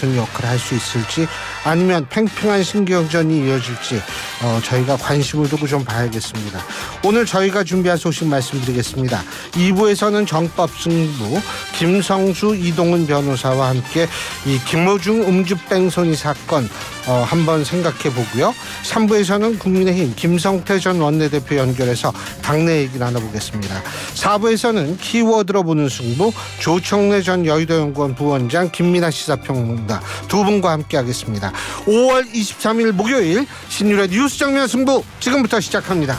역할을 할 수 있을지 아니면 팽팽한 신경전이 이어질지 저희가 관심을 두고 좀 봐야겠습니다. 오늘 저희가 준비한 소식 말씀드리겠습니다. 2부에서는 정법 승부 김성수 이동훈 변호사와 함께 이 김어중 음주뺑소니 사건 한번 생각해 보고요. 3부에서는 국민의힘 김성태 전 원내대표 연결해서 당내 얘기 나눠보겠습니다. 4부에서는 키워드로 보는 승부 조청래 전 여의도연구원 부원장 김민아 시사평론가 두 분과 함께하겠습니다. 5월 23일 목요일 신율의 뉴스 정면 승부 지금부터 시작합니다.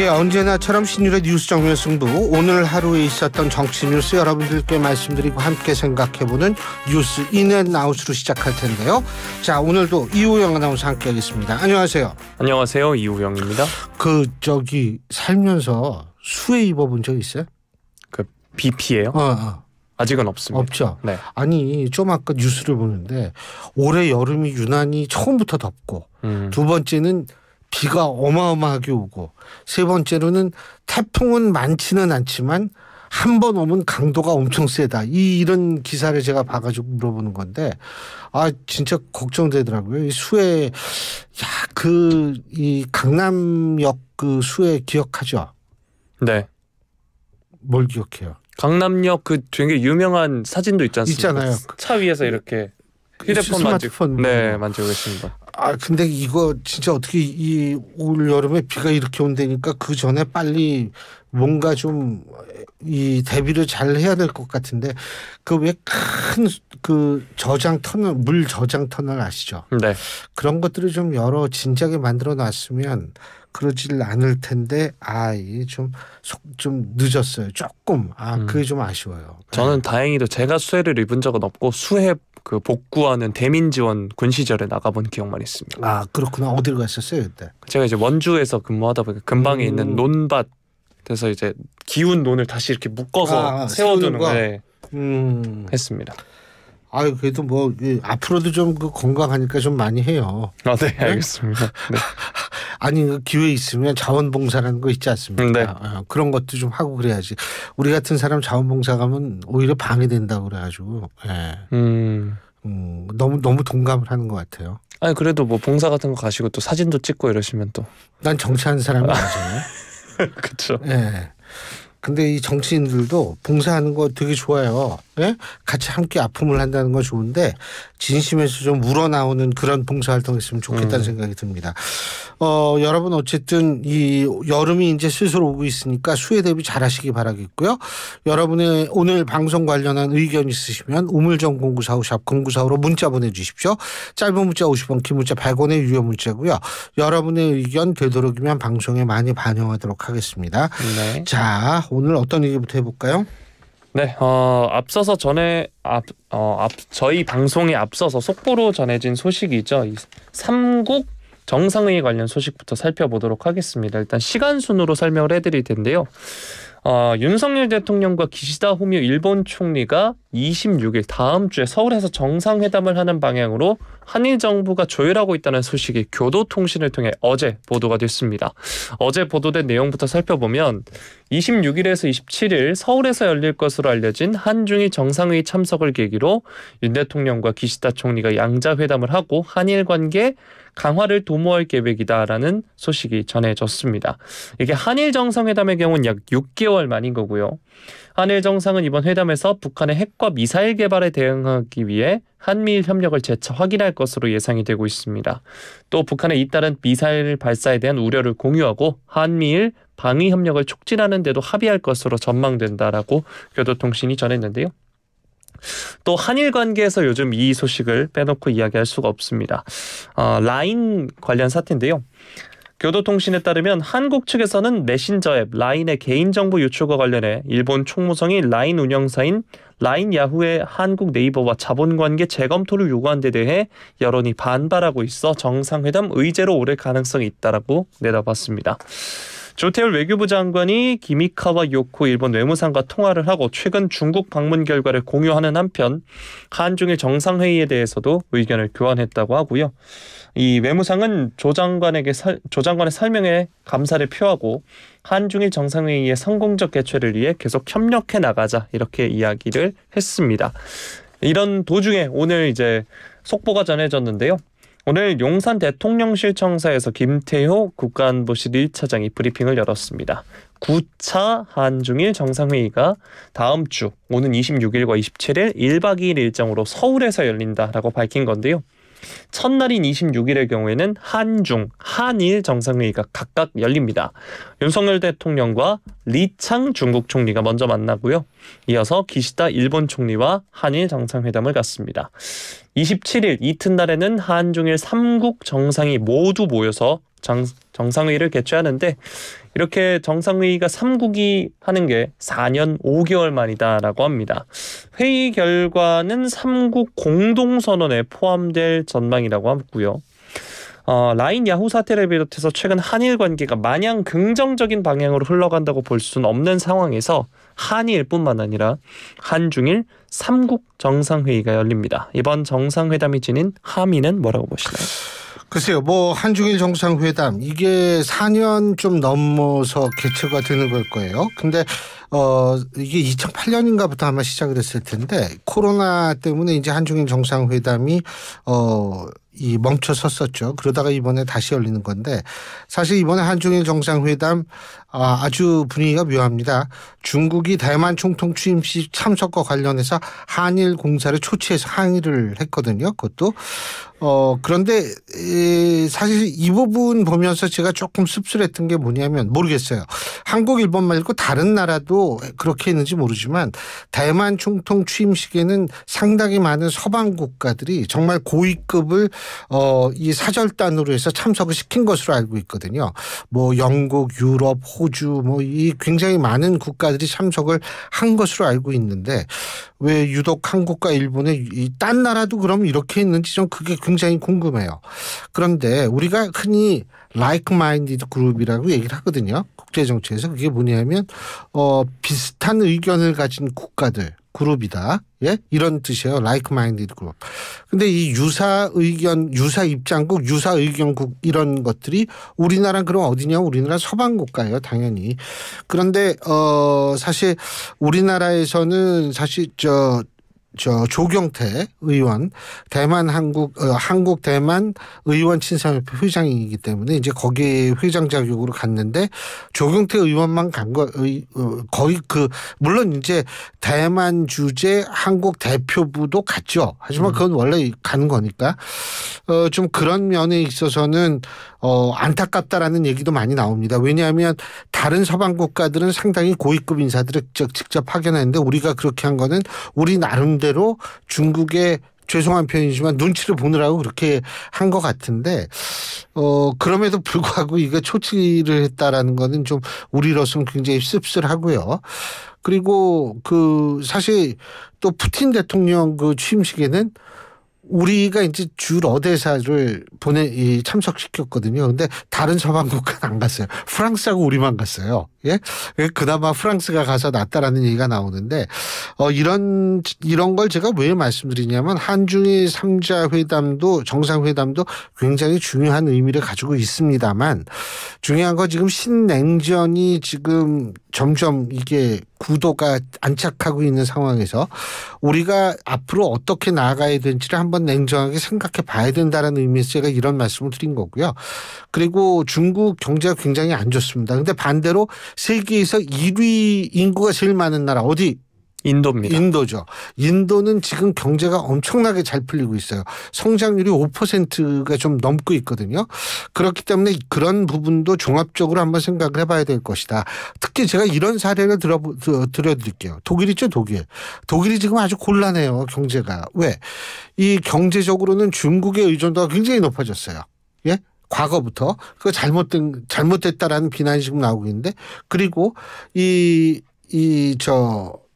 언제나처럼 신율의 뉴스 정면 승부 오늘 하루에 있었던 정치 뉴스 여러분들께 말씀드리고 함께 생각해보는 뉴스 인앤아웃으로 시작할 텐데요. 자, 오늘도 이우영 아나운서 함께하겠습니다. 안녕하세요. 안녕하세요. 이우영입니다. 살면서 수해 입어본 적 있어요? 비 피해요? 아직은 없습니다. 없죠. 네. 아니 좀 아까 뉴스를 보는데 올해 여름이 유난히 처음부터 덥고 두 번째는 비가 어마어마하게 오고 세 번째로는 태풍은 많지는 않지만 한 번 오면 강도가 엄청 세다. 이런 기사를 제가 봐가지고 물어보는 건데 진짜 걱정되더라고요. 이 수해 이 강남역 그 수해 기억하죠? 네. 뭘 기억해요? 강남역 되게 유명한 사진도 있지 않습니까? 있잖아요. 차 위에서 이렇게 휴대폰 스마트폰 만지고 계십니다. 근데 이거 진짜 어떻게 이 올 여름에 비가 이렇게 온다니까 그 전에 빨리 뭔가 좀 이 대비를 잘 해야 될 것 같은데 왜 큰 저장 터널, 물 저장 터널 아시죠? 네. 그런 것들을 좀 여러 진작에 만들어 놨으면 그러질 않을 텐데 이게 좀 늦었어요. 조금 그게 좀 아쉬워요. 저는 다행히도 제가 수해를 입은 적은 없고 수해 복구하는 대민지원 군 시절에 나가본 기억만 있습니다. 그렇구나. 어디로 갔었어요 그때? 제가 이제 원주에서 근무하다 보니까 근방에 있는 논밭에서 이제 기운 논을 다시 이렇게 묶어서 세워두는 거 했습니다. 그래도 앞으로도 좀 건강하니까 좀 많이 해요. 네, 알겠습니다. 네. 아니 기회 있으면 자원봉사라는 거 있지 않습니까? 네. 그런 것도 좀 하고 그래야지. 우리 같은 사람 자원봉사 가면 오히려 방해된다고 그래가지고. 너무 동감을 하는 것 같아요. 그래도 봉사 같은 거 가시고 또 사진도 찍고 이러시면 또. 난 정치하는 사람이 아니잖아요. 그렇죠. 네. 근데 이 정치인들도 봉사하는 거 되게 좋아요. 예? 같이 함께 아픔을 한다는 건 좋은데 진심에서 좀 우러나오는 그런 봉사활동이 있으면 좋겠다는 생각이 듭니다. 여러분 어쨌든 이 여름이 이제 슬슬 오고 있으니까 수해 대비 잘하시기 바라겠고요. 여러분의 오늘 방송 관련한 의견 있으시면 우물정 0945 샵 0945로 문자 보내주십시오. 짧은 문자 50원, 긴 문자 100원의 유료 문자고요. 여러분의 의견 되도록이면 방송에 많이 반영하도록 하겠습니다. 네. 자, 오늘 어떤 얘기부터 해볼까요? 네, 앞서서 저희 방송에 앞서서 속보로 전해진 소식이죠. 이 3국 정상회의 관련 소식부터 살펴보도록 하겠습니다. 일단 시간 순으로 설명을 해드릴 텐데요. 윤석열 대통령과 기시다 후미오 일본 총리가 26일 다음 주에 서울에서 정상회담을 하는 방향으로 한일 정부가 조율하고 있다는 소식이 교도통신을 통해 어제 보도가 됐습니다. 어제 보도된 내용부터 살펴보면 26일에서 27일 서울에서 열릴 것으로 알려진 한중일 정상회의 참석을 계기로 윤 대통령과 기시다 총리가 양자회담을 하고 한일 관계 강화를 도모할 계획이다라는 소식이 전해졌습니다. 이게 한일 정상회담의 경우는 약 6개월 만인 거고요. 한일 정상은 이번 회담에서 북한의 핵과 미사일 개발에 대응하기 위해 한미일 협력을 재차 확인할 것으로 예상이 되고 있습니다. 또 북한의 잇따른 미사일 발사에 대한 우려를 공유하고 한미일 방위 협력을 촉진하는 데도 합의할 것으로 전망된다라고 교도통신이 전했는데요. 또 한일 관계에서 요즘 이 소식을 빼놓고 이야기할 수가 없습니다. 라인 관련 사태인데요. 교도통신에 따르면 한국 측에서는 메신저 앱 라인의 개인정보 유출과 관련해 일본 총무성이 라인 운영사인 라인 야후의 한국 네이버와 자본관계 재검토를 요구한 데 대해 여론이 반발하고 있어 정상회담 의제로 오를 가능성이 있다라고 내다봤습니다. 조태열 외교부 장관이 기미카와 요코 일본 외무상과 통화를 하고 최근 중국 방문 결과를 공유하는 한편 한중일 정상회의에 대해서도 의견을 교환했다고 하고요. 이 외무상은 조 장관의 설명에 감사를 표하고 한중일 정상회의의 성공적 개최를 위해 계속 협력해 나가자 이렇게 이야기를 했습니다. 이런 도중에 오늘 이제 속보가 전해졌는데요. 오늘 용산 대통령실 청사에서 김태효 국가안보실 1차장이 브리핑을 열었습니다. 9차 한중일 정상회의가 다음 주 오는 26일과 27일 1박 2일 일정으로 서울에서 열린다라고 밝힌 건데요. 첫날인 26일의 경우에는 한중, 한일 정상회의가 각각 열립니다. 윤석열 대통령과 리창 중국 총리가 먼저 만나고요. 이어서 기시다 일본 총리와 한일 정상회담을 갖습니다. 27일 이튿날에는 한중일 3국 정상이 모두 모여서 정상회의를 개최하는데 이렇게 정상회의가 3국이 하는 게 4년 5개월 만이다라고 합니다. 회의 결과는 3국 공동선언에 포함될 전망이라고 하고요. 라인 야후 사태를 비롯해서 최근 한일 관계가 마냥 긍정적인 방향으로 흘러간다고 볼 수는 없는 상황에서 한일뿐만 아니라 한중일 3국 정상회의가 열립니다. 이번 정상회담이 지닌 함의는 뭐라고 보시나요? 글쎄요, 뭐 한중일 정상회담 이게 4년 좀 넘어서 개최가 되는 걸 거예요. 근데 이게 2008년인가부터 아마 시작을 했을 텐데 코로나 때문에 이제 한중일 정상회담이 멈춰섰었죠. 그러다가 이번에 다시 열리는 건데 사실 이번에 한중일 정상회담 아주 분위기가 묘합니다. 중국이 대만 총통 취임식 참석과 관련해서 한일 공사를 초치해서 항의를 했거든요. 그것도 그런데 사실 이 부분 보면서 제가 조금 씁쓸했던 게 뭐냐면 모르겠어요. 한국, 일본 말고 다른 나라도 그렇게 했는지 모르지만 대만 총통 취임식에는 상당히 많은 서방 국가들이 정말 고위급을 이 사절단으로 해서 참석을 시킨 것으로 알고 있거든요. 뭐 영국, 유럽, 호주 뭐 이 굉장히 많은 국가들이 참석을 한 것으로 알고 있는데 왜 유독 한국과 일본의 딴 나라도 그럼 이렇게 했는지 좀 그게 굉장히 궁금해요. 그런데 우리가 흔히 like-minded 그룹이라고 얘기를 하거든요. 국제정치에서 그게 뭐냐면 비슷한 의견을 가진 국가들 그룹이다. 예? 이런 뜻이에요. like-minded 그룹. 근데 이 유사 의견, 유사 입장국, 유사 의견국 이런 것들이 우리나라는 그럼 어디냐? 우리나라 서방 국가예요. 당연히. 그런데 사실 우리나라에서는 사실 조경태 의원 대만 한국 대만 의원 친선협회 회장이기 때문에 이제 거기에 회장 자격으로 갔는데 조경태 의원만 간 거 거의 물론 이제 대만 주재 한국 대표부도 갔죠. 하지만 그건 원래 가는 거니까 좀 그런 면에 있어서는 안타깝다라는 얘기도 많이 나옵니다. 왜냐하면 다른 서방 국가들은 상당히 고위급 인사들을 직접 파견했는데 우리가 그렇게 한 거는 우리 나름대로 중국에 죄송한 표현이지만 눈치를 보느라고 그렇게 한 것 같은데 그럼에도 불구하고 이거 초치를 했다라는 거는 좀 우리로서는 굉장히 씁쓸하고요. 그리고 사실 또 푸틴 대통령 취임식에는 우리가 이제 주 러대사를 참석시켰거든요. 근데 다른 서방 국가는 안 갔어요. 프랑스하고 우리만 갔어요. 예? 그나마 프랑스가 가서 낫다라는 얘기가 나오는데 이런 걸 제가 왜 말씀드리냐면 한중일 3자 회담도 정상회담도 굉장히 중요한 의미를 가지고 있습니다만 중요한 건 지금 신냉전이 지금 점점 이게 구도가 안착하고 있는 상황에서 우리가 앞으로 어떻게 나아가야 되는지를 한번 냉정하게 생각해 봐야 된다는 의미에서 제가 이런 말씀을 드린 거고요. 그리고 중국 경제가 굉장히 안 좋습니다. 그런데 반대로 세계에서 1위 인구가 제일 많은 나라 어디? 인도입니다. 인도죠. 인도는 지금 경제가 엄청나게 잘 풀리고 있어요. 성장률이 5%가 좀 넘고 있거든요. 그렇기 때문에 그런 부분도 종합적으로 한번 생각을 해봐야 될 것이다. 특히 제가 이런 사례를 들어드릴게요. 독일이죠, 독일. 독일이 지금 아주 곤란해요, 경제가. 왜? 이 경제적으로는 중국의 의존도가 굉장히 높아졌어요. 예? 과거부터. 그거 잘못됐다라는 비난이 지금 나오고 있는데 그리고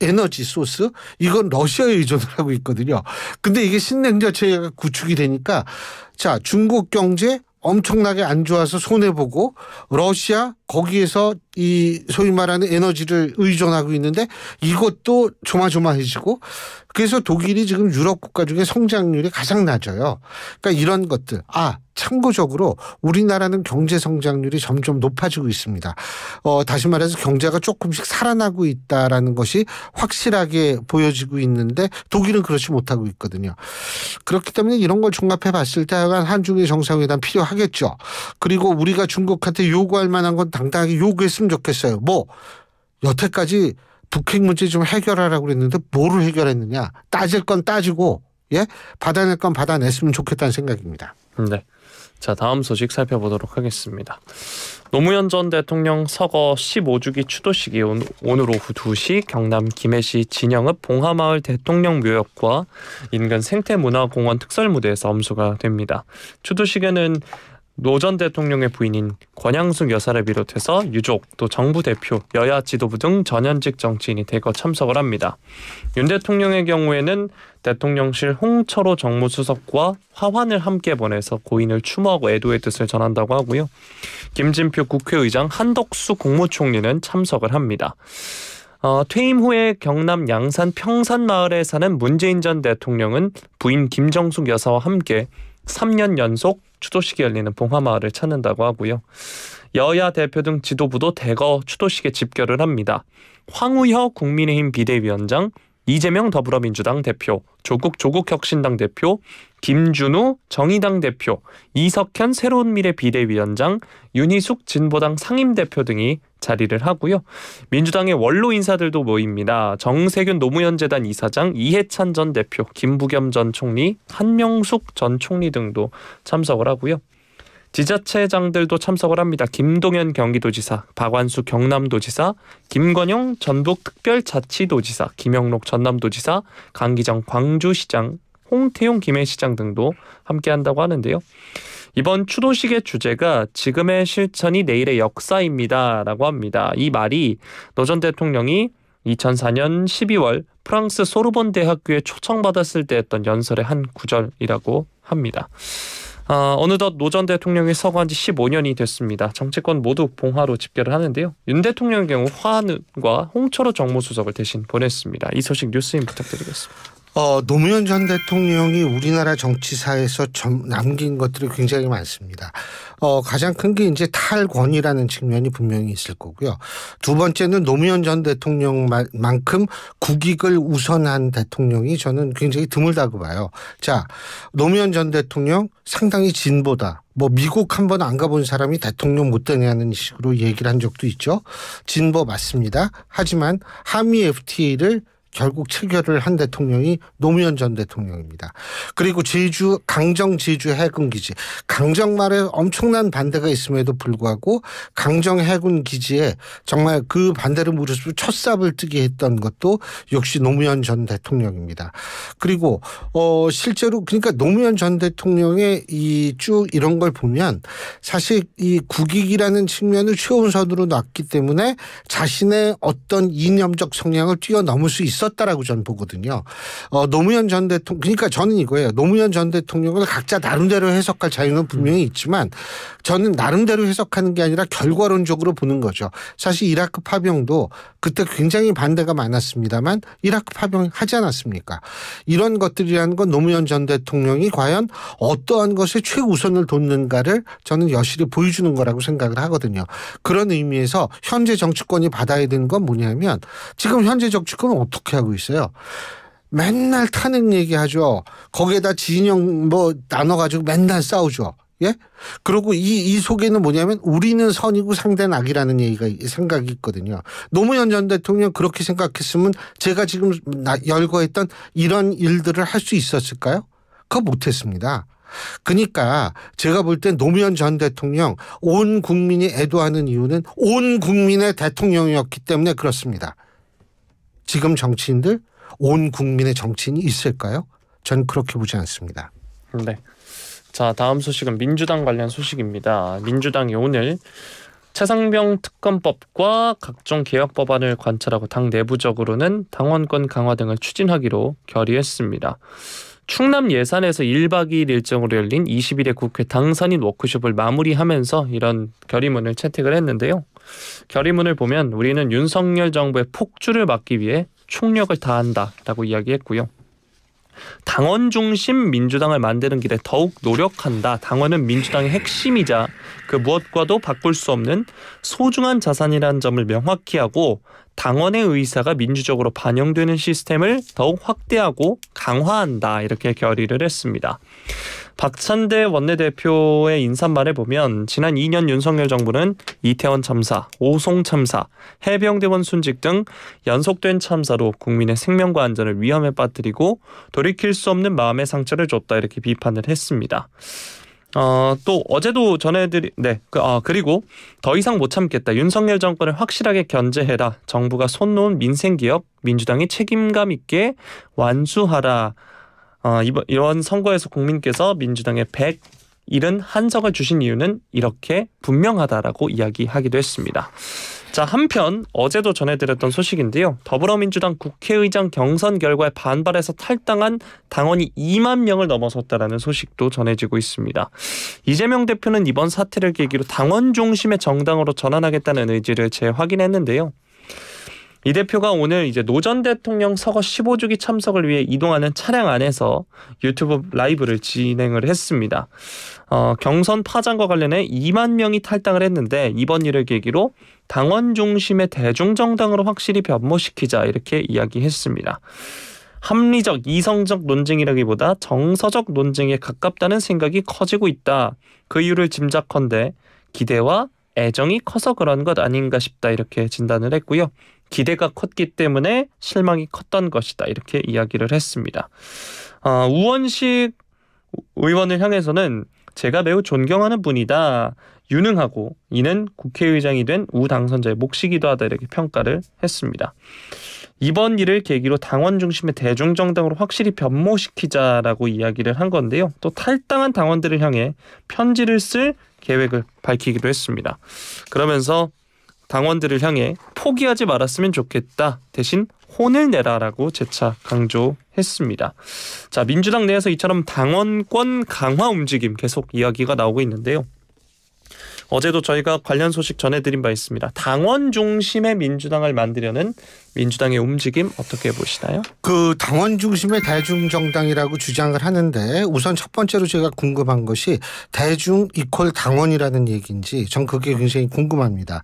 에너지 소스 이건 러시아에 의존을 하고 있거든요. 근데 이게 신냉전 체계가 구축이 되니까 자 중국 경제 엄청나게 안 좋아서 손해보고 러시아 거기에서 이 소위 말하는 에너지를 의존하고 있는데 이것도 조마조마해지고 그래서 독일이 지금 유럽 국가 중에 성장률이 가장 낮아요. 그러니까 이런 것들. 참고적으로 우리나라는 경제 성장률이 점점 높아지고 있습니다. 다시 말해서 경제가 조금씩 살아나고 있다라는 것이 확실하게 보여지고 있는데 독일은 그렇지 못하고 있거든요. 그렇기 때문에 이런 걸 종합해 봤을 때 하여간 한중일 정상회담 필요하겠죠. 그리고 우리가 중국한테 요구할 만한 건 당당하게 요구했으면 좋겠어요. 여태까지 북핵 문제 좀 해결하라고 그랬는데 뭐를 해결했느냐. 따질 건 따지고 받아낼 건 받아냈으면 좋겠다는 생각입니다. 네. 자, 다음 소식 살펴보도록 하겠습니다. 노무현 전 대통령 서거 15주기 추도식이 오늘 오후 2시 경남 김해시 진영읍 봉하마을 대통령묘역과 인근 생태문화공원 특설무대에서 엄수가 됩니다. 추도식에는 노 전 대통령의 부인인 권양숙 여사를 비롯해서 유족, 또 정부 대표, 여야 지도부 등 전현직 정치인이 대거 참석을 합니다. 윤 대통령의 경우에는 대통령실 홍철호 정무수석과 화환을 함께 보내서 고인을 추모하고 애도의 뜻을 전한다고 하고요. 김진표 국회의장, 한덕수 국무총리는 참석을 합니다. 퇴임 후에 경남 양산 평산마을에 사는 문재인 전 대통령은 부인 김정숙 여사와 함께 3년 연속 추도식이 열리는 봉하마을을 찾는다고 하고요. 여야 대표 등 지도부도 대거 추도식에 집결을 합니다. 황우여 국민의힘 비대위원장, 이재명 더불어민주당 대표, 조국 혁신당 대표, 김준우 정의당 대표, 이석현 새로운미래 비대위원장, 윤희숙 진보당 상임대표 등이 자리를 하고요. 민주당의 원로 인사들도 모입니다. 정세균 노무현재단 이사장, 이해찬 전 대표, 김부겸 전 총리, 한명숙 전 총리 등도 참석을 하고요. 지자체장들도 참석을 합니다. 김동연 경기도지사, 박완수 경남도지사, 김건영 전북특별자치도지사, 김영록 전남도지사, 강기정 광주시장, 홍태용 김해시장 등도 함께한다고 하는데요. 이번 추도식의 주제가 지금의 실천이 내일의 역사입니다 라고 합니다. 이 말이 노 전 대통령이 2004년 12월 프랑스 소르본 대학교에 초청받았을 때 했던 연설의 한 구절이라고 합니다. 어느덧 노 전 대통령이 서거한 지 15년이 됐습니다. 정치권 모두 봉화로 집결을 하는데요. 윤 대통령의 경우 화환과 홍철호 정무수석을 대신 보냈습니다. 이 소식 뉴스인 부탁드리겠습니다. 노무현 전 대통령이 우리나라 정치사에서 남긴 것들이 굉장히 많습니다. 가장 큰 게 이제 탈권이라는 측면이 분명히 있을 거고요. 두 번째는 노무현 전 대통령만큼 국익을 우선한 대통령이 저는 굉장히 드물다고 봐요. 자, 노무현 전 대통령 상당히 진보다. 미국 한번 안 가본 사람이 대통령 못 되냐는 식으로 얘기를 한 적도 있죠. 진보 맞습니다. 하지만 한미 FTA를 결국 체결을 한 대통령이 노무현 전 대통령입니다. 그리고 강정 제주 해군 기지. 강정 말에 엄청난 반대가 있음에도 불구하고 강정 해군 기지에 정말 그 반대를 무릅쓰고 첫삽을 뜨게 했던 것도 역시 노무현 전 대통령입니다. 그리고 실제로 그러니까 노무현 전 대통령의 이 쭉 이런 걸 보면 사실 이 국익이라는 측면을 최우선으로 놨기 때문에 자신의 어떤 이념적 성향을 뛰어넘을 수 있었다라고 저는 보거든요. 노무현 전 대통령 그러니까 저는 이거예요. 노무현 전 대통령을 각자 나름대로 해석할 자유는 분명히 있지만 저는 나름대로 해석하는 게 아니라 결과론적으로 보는 거죠. 사실 이라크 파병도 그때 굉장히 반대가 많았습니다만 이라크 파병 하지 않았습니까? 이런 것들이라는 건 노무현 전 대통령이 과연 어떠한 것에 최우선을 뒀는가를 저는 여실히 보여주는 거라고 생각을 하거든요. 그런 의미에서 현재 정치권이 받아야 되는 건 뭐냐면 지금 현재 정치권은 어떻게 하고 있어요? 맨날 탄핵 얘기하죠. 거기에다 진영 나눠가지고 맨날 싸우죠. 예? 그리고 이 속에는 뭐냐면 우리는 선이고 상대는 악이라는 생각이 있거든요. 노무현 전 대통령 그렇게 생각했으면 제가 지금 열거했던 이런 일들을 할 수 있었을까요? 그거 못했습니다. 그러니까 제가 볼 땐 노무현 전 대통령 온 국민이 애도하는 이유는 온 국민의 대통령이었기 때문에 그렇습니다. 지금 정치인들 온 국민의 정치인이 있을까요? 전 그렇게 보지 않습니다. 네. 자, 다음 소식은 민주당 관련 소식입니다. 민주당이 오늘 최상병 특검법과 각종 개혁 법안을 관찰하고 당 내부적으로는 당원권 강화 등을 추진하기로 결의했습니다. 충남 예산에서 1박 2일 일정으로 열린 21회 국회 당선인 워크숍을 마무리하면서 이런 결의문을 채택을 했는데요. 결의문을 보면 우리는 윤석열 정부의 폭주를 막기 위해 총력을 다한다라고 이야기했고요. 당원 중심 민주당을 만드는 길에 더욱 노력한다. 당원은 민주당의 핵심이자 그 무엇과도 바꿀 수 없는 소중한 자산이라는 점을 명확히 하고 당원의 의사가 민주적으로 반영되는 시스템을 더욱 확대하고 강화한다. 이렇게 결의를 했습니다. 박찬대 원내대표의 인사말에 보면 지난 2년 윤석열 정부는 이태원 참사, 오송 참사, 해병대원 순직 등 연속된 참사로 국민의 생명과 안전을 위험에 빠뜨리고 돌이킬 수 없는 마음의 상처를 줬다 이렇게 비판을 했습니다. 또 어제도 그리고 더 이상 못 참겠다. 윤석열 정권을 확실하게 견제해라. 정부가 손 놓은 민생기업 민주당이 책임감 있게 완수하라. 이번 선거에서 국민께서 민주당에 171석을 주신 이유는 이렇게 분명하다라고 이야기하기도 했습니다. 자, 한편 어제도 전해드렸던 소식인데요. 더불어민주당 국회의장 경선 결과에 반발해서 탈당한 당원이 2만 명을 넘어섰다라는 소식도 전해지고 있습니다. 이재명 대표는 이번 사태를 계기로 당원 중심의 정당으로 전환하겠다는 의지를 재확인했는데요. 이 대표가 오늘 이제 노 전 대통령 서거 15주기 참석을 위해 이동하는 차량 안에서 유튜브 라이브를 진행을 했습니다. 경선 파장과 관련해 2만 명이 탈당을 했는데 이번 일을 계기로 당원 중심의 대중정당으로 확실히 변모시키자 이렇게 이야기했습니다. 합리적, 이성적 논쟁이라기보다 정서적 논쟁에 가깝다는 생각이 커지고 있다. 그 이유를 짐작컨대 기대와 애정이 커서 그런 것 아닌가 싶다 이렇게 진단을 했고요. 기대가 컸기 때문에 실망이 컸던 것이다 이렇게 이야기를 했습니다. 우원식 의원을 향해서는 제가 매우 존경하는 분이다. 유능하고 이는 국회의장이 된 우 당선자의 몫이기도 하다 이렇게 평가를 했습니다. 이번 일을 계기로 당원 중심의 대중정당으로 확실히 변모시키자라고 이야기를 한 건데요. 또 탈당한 당원들을 향해 편지를 쓸 계획을 밝히기도 했습니다. 그러면서 당원들을 향해 포기하지 말았으면 좋겠다. 대신 혼을 내라라고 재차 강조했습니다. 자, 민주당 내에서 이처럼 당원권 강화 움직임 계속 이야기가 나오고 있는데요. 어제도 저희가 관련 소식 전해드린 바 있습니다. 당원 중심의 민주당을 만들려는 민주당의 움직임 어떻게 보시나요? 그 당원 중심의 대중정당이라고 주장을 하는데 우선 첫 번째로 제가 궁금한 것이 대중 이퀄 당원이라는 얘기인지 전 그게 굉장히 궁금합니다.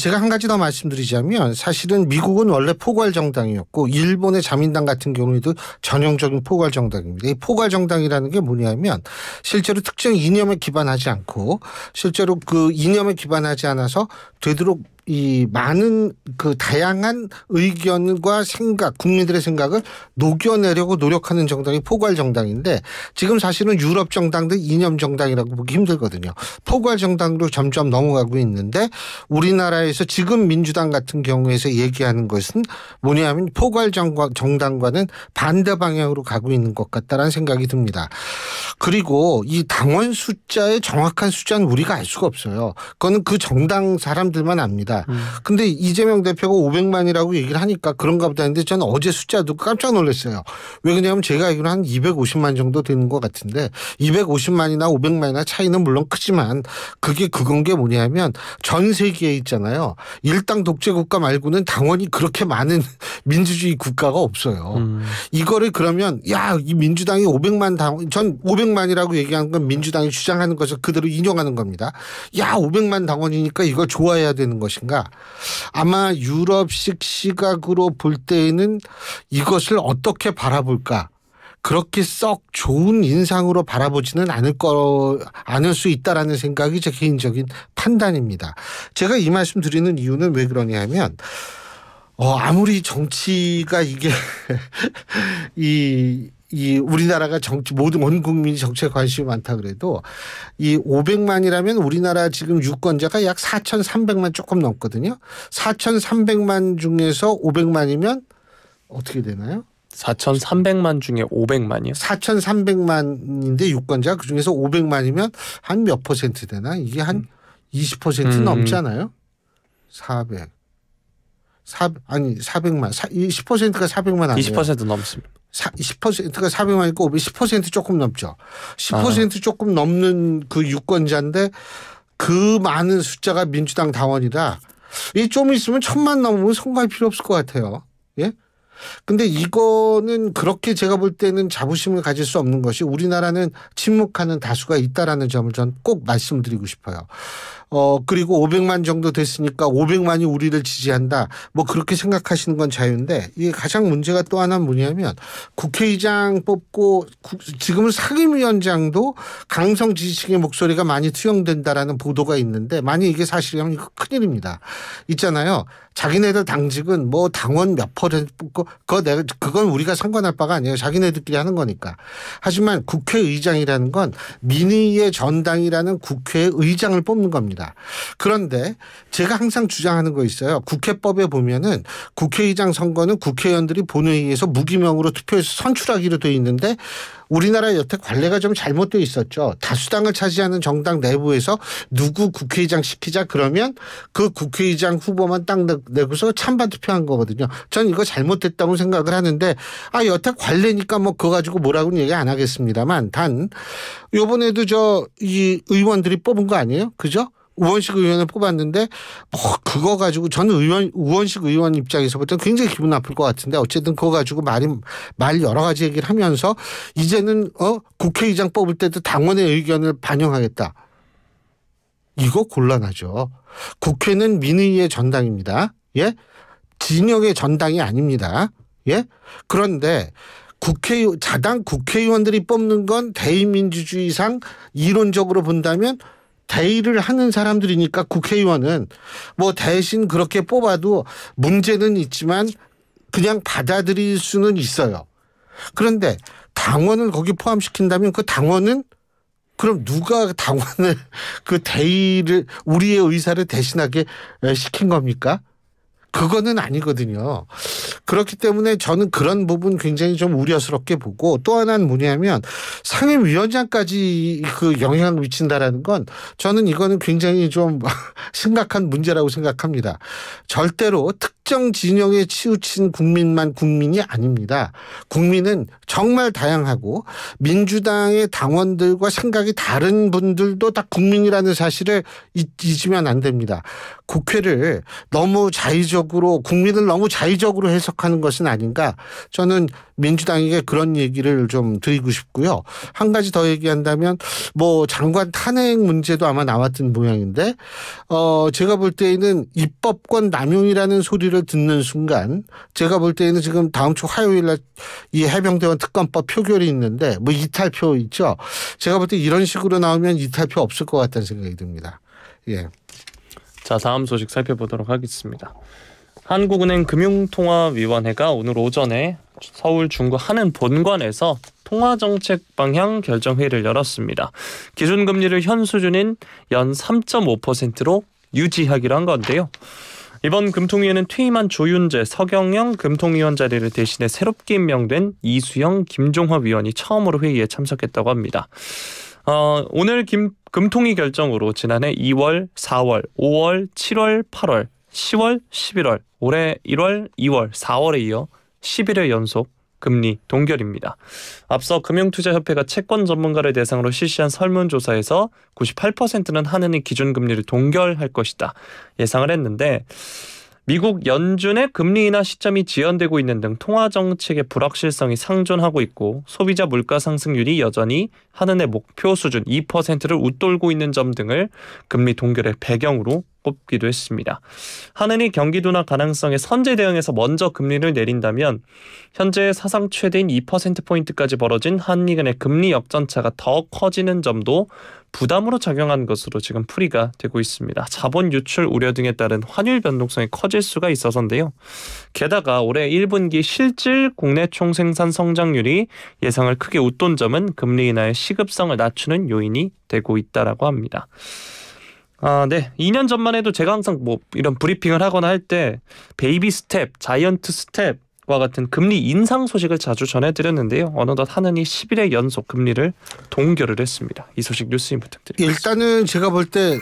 제가 한 가지 더 말씀드리자면 사실은 미국은 원래 포괄정당이었고 일본의 자민당 같은 경우에도 전형적인 포괄정당입니다. 이 포괄정당이라는 게 뭐냐면 실제로 특정 이념에 기반하지 않고 실제로 그 이념에 기반하지 않아서 되도록 이 많은 그 다양한 의견과 생각, 국민들의 생각을 녹여내려고 노력하는 정당이 포괄 정당인데 지금 사실은 유럽 정당들 이념 정당이라고 보기 힘들거든요. 포괄 정당으로 점점 넘어가고 있는데 우리나라에서 지금 민주당 같은 경우에서 얘기하는 것은 뭐냐면 포괄 정당과는 반대 방향으로 가고 있는 것 같다라는 생각이 듭니다. 그리고 이 당원 숫자의 정확한 숫자는 우리가 알 수가 없어요. 그거는 그 정당 사람들만 압니다. 근데 이재명 대표가 500만이라고 얘기를 하니까 그런가 보다 했는데 저는 어제 숫자 듣고 깜짝 놀랐어요. 왜 그러냐면 제가 알기로 한 250만 정도 되는 것 같은데 250만이나 500만이나 차이는 물론 크지만 그게 그건 게 뭐냐면 전 세계에 있잖아요. 일당 독재 국가 말고는 당원이 그렇게 많은 민주주의 국가가 없어요. 이거를 그러면 야, 이 민주당이 500만 당원, 전 500만이라고 얘기한 건 민주당이 주장하는 것을 그대로 인용하는 겁니다. 야, 500만 당원이니까 이걸 좋아해야 되는 것인가? 아마 유럽식 시각으로 볼 때에는 이것을 어떻게 바라볼까? 그렇게 썩 좋은 인상으로 바라보지는 않을 수 있다라는 생각이 제 개인적인 판단입니다. 제가 이 말씀 드리는 이유는 왜 그러냐면 아무리 정치가 이게 이 우리나라가 모든 온 국민이 정치에 관심이 많다 그래도 이 500만이라면 우리나라 지금 유권자가 약 4,300만 조금 넘거든요. 4,300만 중에서 500만이면 어떻게 되나요? 4,300만 중에 500만이요? 4,300만인데 유권자 그중에서 500만이면 한 몇 퍼센트 되나? 이게 한 20% 넘잖아요. 400. 400만. 10%가 400만 아니에요. 20% 넘습니다. 10%가 400만이니까 10% 조금 넘죠. 10% 조금 넘는 그 유권자인데 그 많은 숫자가 민주당 당원이다. 이 좀 있으면 1,000만 넘으면 선거할 필요 없을 것 같아요. 예? 근데 이거는 그렇게 제가 볼 때는 자부심을 가질 수 없는 것이 우리나라는 침묵하는 다수가 있다라는 점을 전 꼭 말씀드리고 싶어요. 그리고 500만 정도 됐으니까 500만이 우리를 지지한다. 뭐 그렇게 생각하시는 건 자유인데 이게 가장 문제가 또 하나는 뭐냐면 국회의장 뽑고 지금은 상임위원장도 강성 지지층의 목소리가 많이 투영된다라는 보도가 있는데 만약 이게 사실이라면 이거 큰일입니다. 있잖아요. 자기네들 당직은 뭐 당원 몇 퍼센트 뽑고 그건 우리가 상관할 바가 아니에요. 자기네들끼리 하는 거니까. 하지만 국회의장이라는 건 민의의 전당이라는 국회의장을 뽑는 겁니다. 그런데 제가 항상 주장하는 거 있어요. 국회법에 보면은 국회의장 선거는 국회의원들이 본회의에서 무기명으로 투표해서 선출하기로 돼 있는데 우리나라 여태 관례가 좀 잘못되어 있었죠. 다수당을 차지하는 정당 내부에서 누구 국회의장 시키자 그러면 그 국회의장 후보만 딱 내고서 찬반 투표한 거거든요. 전 이거 잘못됐다고 생각을 하는데 여태 관례니까 뭐 그거 가지고 뭐라고는 얘기 안 하겠습니다만 단 이번에도 이 의원들이 뽑은 거 아니에요? 그죠? 우원식 의원을 뽑았는데 그거 가지고 저는 우원식 의원 입장에서 볼 때는 굉장히 기분 나쁠 것 같은데 어쨌든 그거 가지고 말 여러 가지 얘기를 하면서 이제는 국회의장 뽑을 때도 당원의 의견을 반영하겠다. 이거 곤란하죠. 국회는 민의의 전당입니다. 예? 진영의 전당이 아닙니다. 예? 그런데 자당 국회의원들이 뽑는 건 대의민주주의상 이론적으로 본다면 대의를 하는 사람들이니까 국회의원은 뭐 대신 그렇게 뽑아도 문제는 있지만 그냥 받아들일 수는 있어요. 그런데 당원을 거기 포함시킨다면 그 당원은 그럼 누가 당원을 그 대의를 우리의 의사를 대신하게 시킨 겁니까? 그거는 아니거든요. 그렇기 때문에 저는 그런 부분 굉장히 좀 우려스럽게 보고 또 하나는 뭐냐면 상임위원장까지 그 영향을 미친다라는 건 저는 이거는 굉장히 좀 심각한 문제라고 생각합니다. 절대로 특정 진영에 치우친 국민만 국민이 아닙니다. 국민은 정말 다양하고 민주당의 당원들과 생각이 다른 분들도 다 국민이라는 사실을 잊으면 안 됩니다. 국회를 너무 국민을 너무 자의적으로 해석하는 것은 아닌가. 저는 민주당에게 그런 얘기를 좀 드리고 싶고요. 한 가지 더 얘기한다면 뭐 장관 탄핵 문제도 아마 나왔던 모양인데 제가 볼 때에는 입법권 남용이라는 소리를 듣는 순간 제가 볼 때에는 지금 다음 주 화요일 날 이 해병대원 특검법 표결이 있는데 뭐 이탈표 있죠. 제가 볼 때 이런 식으로 나오면 이탈표 없을 것 같다는 생각이 듭니다. 예. 자, 다음 소식 살펴보도록 하겠습니다. 한국은행 금융통화위원회가 오늘 오전에 서울 중구 한은 본관에서 통화정책 방향 결정회의를 열었습니다. 기준금리를 현 수준인 연 3.5%로 유지하기로 한 건데요. 이번 금통위에는 퇴임한 조윤재, 서경영 금통위원 자리를 대신해 새롭게 임명된 이수영, 김종화 위원이 처음으로 회의에 참석했다고 합니다. 오늘 금통위 결정으로 지난해 2월, 4월, 5월, 7월, 8월, 10월, 11월, 올해 1월, 2월, 4월에 이어 11회 연속 금리 동결입니다. 앞서 금융투자협회가 채권 전문가를 대상으로 실시한 설문조사에서 98%는 한은이 기준금리를 동결할 것이다 예상을 했는데 미국 연준의 금리 인하 시점이 지연되고 있는 등 통화정책의 불확실성이 상존하고 있고 소비자 물가 상승률이 여전히 한은의 목표 수준 2%를 웃돌고 있는 점 등을 금리 동결의 배경으로 꼽기도 했습니다. 한은이 경기 둔화 가능성에 선제 대응해서 먼저 금리를 내린다면 현재 사상 최대인 2%포인트까지 벌어진 한미간의 금리 역전차가 더 커지는 점도 부담으로 작용한 것으로 지금 풀이가 되고 있습니다. 자본 유출 우려 등에 따른 환율 변동성이 커질 수가 있어서인데요. 게다가 올해 1분기 실질 국내 총생산 성장률이 예상을 크게 웃돈 점은 금리 인하의 시급성을 낮추는 요인이 되고 있다라고 합니다. 네. 2년 전만 해도 제가 항상 뭐 이런 브리핑을 하거나 할 때 베이비 스텝, 자이언트 스텝과 같은 금리 인상 소식을 자주 전해드렸는데요. 어느덧 한은이 11회 연속 금리를 동결을 했습니다. 이 소식 뉴스인 부탁드립니다. 일단은 제가 볼 때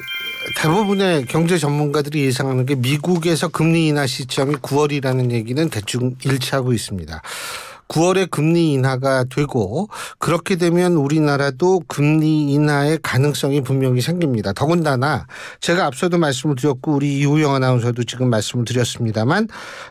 대부분의 경제 전문가들이 예상하는 게 미국에서 금리 인하 시점이 9월이라는 얘기는 대충 일치하고 있습니다. 9월에 금리 인하가 되고 그렇게 되면 우리나라도 금리 인하의 가능성이 분명히 생깁니다. 더군다나 제가 앞서도 말씀을 드렸고 우리 이우영 아나운서도 지금 말씀을 드렸습니다만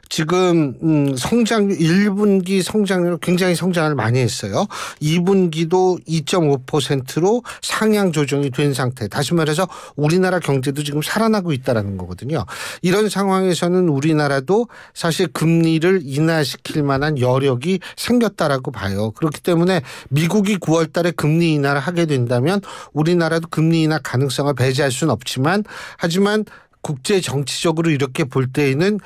지금 성장률 1분기 성장률 굉장히 성장을 많이 했어요. 2분기도 2.5%로 상향 조정이 된 상태. 다시 말해서 우리나라 경제도 지금 살아나고 있다는 거거든요. 이런 상황에서는 우리나라도 사실 금리를 인하시킬 만한 여력이 생겼다라고 봐요. 그렇기 때문에 미국이 9월 달에 금리 인하를 하게 된다면 우리나라도 금리 인하 가능성을 배제할 수는 없지만 하지만 국제 정치적으로 이렇게 볼 때에는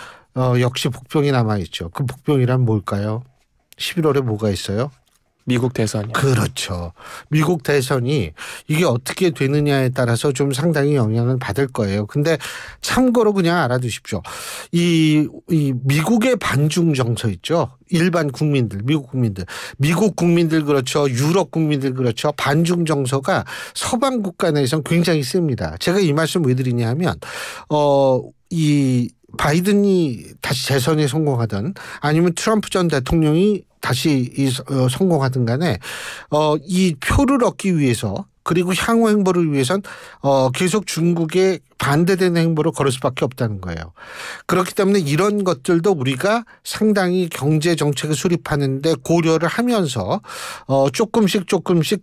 역시 복병이 남아있죠. 그 복병이란 뭘까요? 11월에 뭐가 있어요? 미국 대선이요. 그렇죠. 미국 대선이 이게 어떻게 되느냐에 따라서 좀 상당히 영향을 받을 거예요. 근데 참고로 그냥 알아두십시오. 이 미국의 반중 정서 있죠. 일반 국민들, 미국 국민들 그렇죠. 유럽 국민들 그렇죠. 반중 정서가 서방 국가 내에서는 굉장히 셉니다. 제가 이 말씀 왜 드리냐 하면 이 바이든이 다시 재선에 성공하든 아니면 트럼프 전 대통령이 다시 성공하든 간에 이 표를 얻기 위해서 그리고 향후 행보를 위해선 계속 중국에 반대되는 행보를 걸을 수밖에 없다는 거예요. 그렇기 때문에 이런 것들도 우리가 상당히 경제 정책을 수립하는데 고려를 하면서 조금씩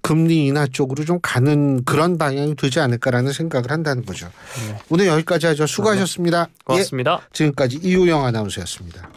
금리 인하 쪽으로 좀 가는 그런 방향이 되지 않을까라는 생각을 한다는 거죠. 네. 오늘 여기까지 하죠. 수고하셨습니다. 고맙습니다. 예, 지금까지 이우영 아나운서였습니다.